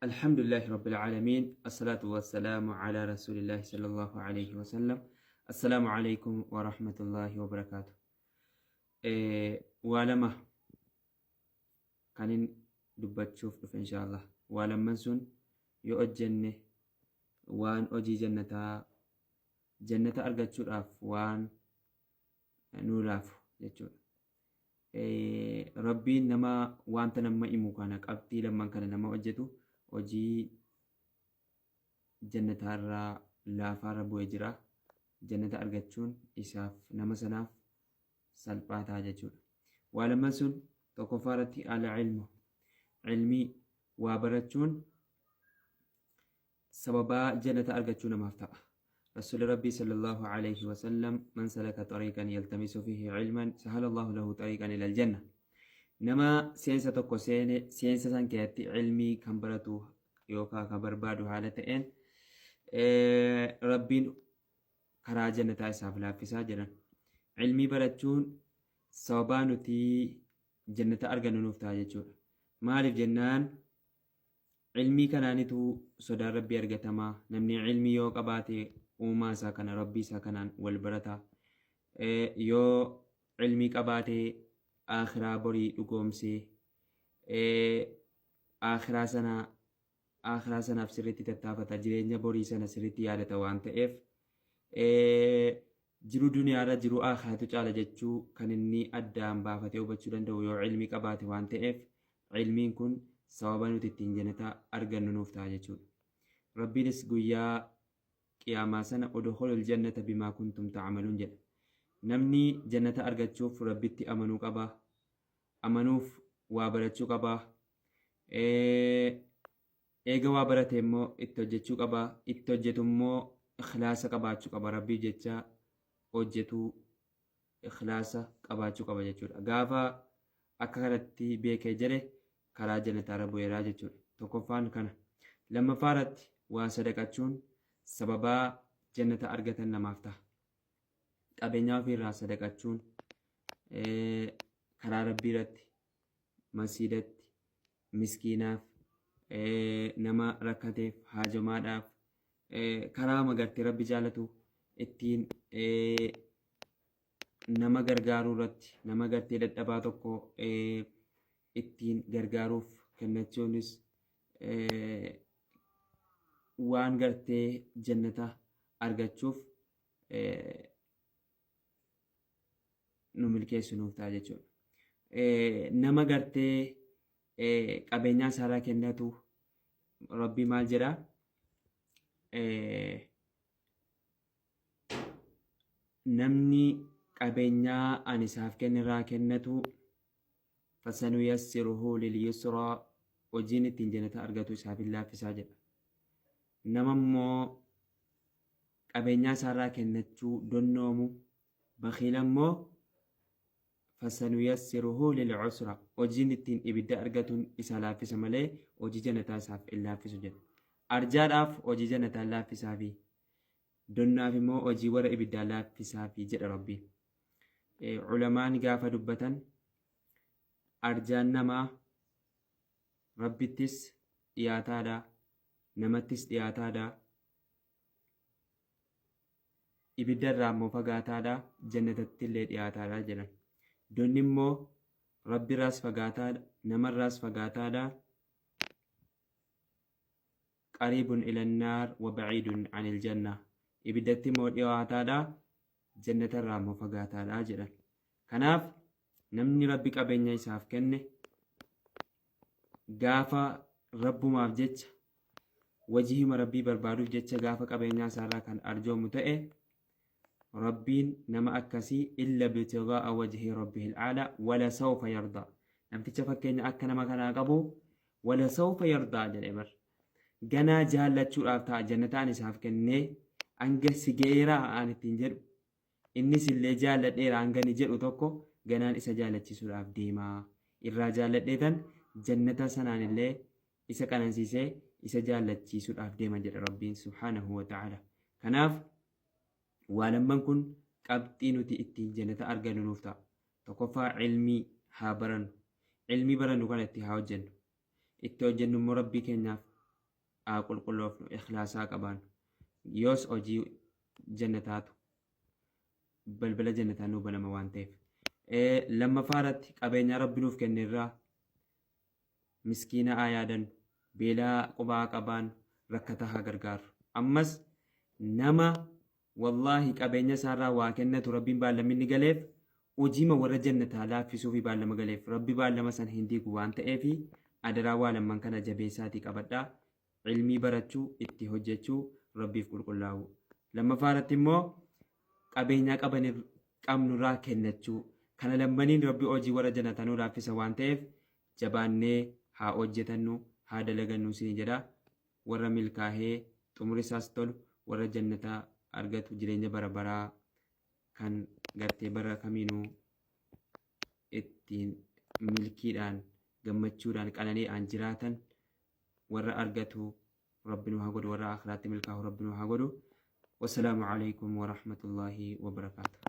الحمد لله رب العالمين الصلاة والسلام على رسول الله صلى الله عليه وسلم السلام عليكم ورحمة الله وبركاته ولما كان دبتشوف إن شاء الله ولما سن يؤجنه وان أجي جنة أرجع شراف وان نولاف يجور ربي نما وانت نما إمكانك أبتي لما كان نما أجتو hojii jannatarraa laafaarra bu'ee jira. Jannata argachuun isaaf nama sanaaf salphaa ta'a jechuudha. Waa lamman sun tokkoffaa irratti al-ilmu ilmii waa barachuun sababaa jannata argachuu namaaf ta'a. رسول ربي صلى الله عليه وسلم من سلك طريقا يلتمس فيه علما سهل الله له طريقا إلى الجنة. nama seensa tokko seene seensa san keessatti ilmii kan baratu yookaan kan barbaadu haala ta'een rabbiin karaa jannataa isaaf laaffisaa jiran. Ilmii barachuun sababaa nuti jannata argannu nuuf ta'a jechuudha. Maaliif jennaan ilmii kanaanitu sodaan rabbii argatamaa. Namni ilmii yoo qabaate uumaa isaa kana rabbii isaa kanaan wal barata. Yoo ilmii qabaate akhiraa borii dhugoomsee akhiraa sanaaf sirriitti tattaafata, jireenya borii sana sirriitti yaadata waan ta'eef jiru duniyaarra jiru akhiraatu caala jechuu kan inni addaan baafatee hubachuu danda'u yoo ilmii qabaate waan ta'eef ilmiin kun sababa nuti ittiin jannata argannu nuuf ta'a jechuudha. Rabbiinis guyyaa qiyaamaa sana udkhulul jannata bimaa kuntum ta'maluun jedha. Namni jannata argachuuf rabbitti amanuu qaba. Amanuuf waa barachuu qaba. Eega waa barate immoo itti hojjechuu qaba. Itti hojjetu immoo ikhlaasa qabaachuu qaba. Rabbii jecha hojjetu ikhlaasa qabaachuu qaba jechuudha. Gaafa akka kanatti beekee jedhe karaa jannataarra bu'eeraa jechuudha. Tokkoffaan kana. Lammaffaa irratti waa sadaqachuun sababaa jannata argatan namaaf ta'a. Qabeenyaa ofirraa sadaqachuun karaa rabbii irratti masiidatti miskiinaaf nama rakkateef haajamaadhaaf karaa magartee rabbi jaalatu ittiin nama gargaaruu irratti nama gartee dadhabaa tokko ittiin gargaaruuf kennachuunis waan gartee jannata argachuuf nu milkeessu nuuf ta'a jechuudha. Nama gartee qabeenyaa isaarraa kennatu rabbi maal jedhaa? Namni qabeenyaa ani isaaf kennirraa kennatu fasanuyassiruhu lilyusraa hojiin ittiin jannata argatu isaaf hin laaffisaa jedha. Nama immoo qabeenyaa isaarraa kennachuu donnoomu bakiila immoo fasanuyassiruhu lilcusra hojiin ittiin ibidda argatuun isa laaffisa malee hojii jannataa isaaf hin laaffisu jedha. Arjaadhaaf hojii jannataa laaffisaa fi donnaaf immoo hojii warra ibiddaa laaffisaa fi jedha rabbiin. Ulamaan gaafa dubbatan arjaan namaa rabbittis dhiyaataadha, namattis dhiyaataadha, ibiddarraa immoo fagaataadha, jannatatti illee dhiyaataadha jedhan. Donni immoo rabbirraas fagaataadha, namarraas fagaataadha. Qariibun ilannaar wa baciidun anil janna. Ibiddatti immoo dhiyaataadha, jannatarraa immoo fagaataadha jedhan. Kanaaf namni rabbi qabeenya isaaf kenne gaafa rabbumaaf jecha wajihima rabbii barbaaduuf jecha gaafa qabeenyaa isaarraa kan arjoomu ta'e rabbiin nama akkasii illa bitigaa wajhi rabbihil aala wala sawfa yarda. Namticha fakkeenya akka nama kanaa qabu wala sawfa yarda jedhe bar. Ganaa jaallachuudhaaf ta'a jannataan isaaf kennee hanga si geeraa aan ittiin jedhu innis illee jaalladheera hangani jedhu tokko ganaan isa jaallachiisuudhaaf deemaa. Irraa jaalladheetan jannata sanaan illee isa qanansiisee isa jaallachiisuudhaaf deema jedha rabbiin subhaanahu wa ta'ala. Kanaaf waa lamman kun qabxii nuti ittiin jannata argannu nuuf ta'a. Tokkoffaa ilmii haa barannu. Ilmii barannu kana itti haa hojjennu. Itti hojjennu immoo rabbii keenyaaf qulqulloofnu ikhlaasaa qabaannu yoos hojii jannataatu balbala jannataa nuu banama waan ta'eef. Lammaffaa irratti qabeenya rabbi nuuf kennerraa miskiina haa yaadannu, beelaa qubaa qabaannu, rakkataa haa gargaarru. Ammas nama wallaahi qabeenya isaarraa waa kennatu rabbiin baallama inni galeef hojiima warra jannataa laaffisuu fi baallama galeef rabbi baallama san hin diigu waan ta'eef adaraa waa lamman kana jabeessaatii qabadhaa. Ilmii barachuu, itti hojjechuu, rabbiif qulqullaa'u. Lammaffaa irratti immoo qabeenyaa qabnurraa kennachuu. Kana lammaniin rabbi hojii warra jannataa nuu laaffisa waan ta'eef jabaannee haa hojjetannu, haa dalagannu siin jedha. Warra milkaahee xumuri isaas tolu, warra jannataa argatu jireenya bara baraa kan gartee bara kamiinuu ittiin milkiidhaan gammachuudhaan qananiidhaan jiraatan warra argatu rabbi nu haa godhu, warra akhiraatti milkaa'u rabbi nu haa godhu. Wassalaamu alaikum wa rahmatullahi wa barakaatuh.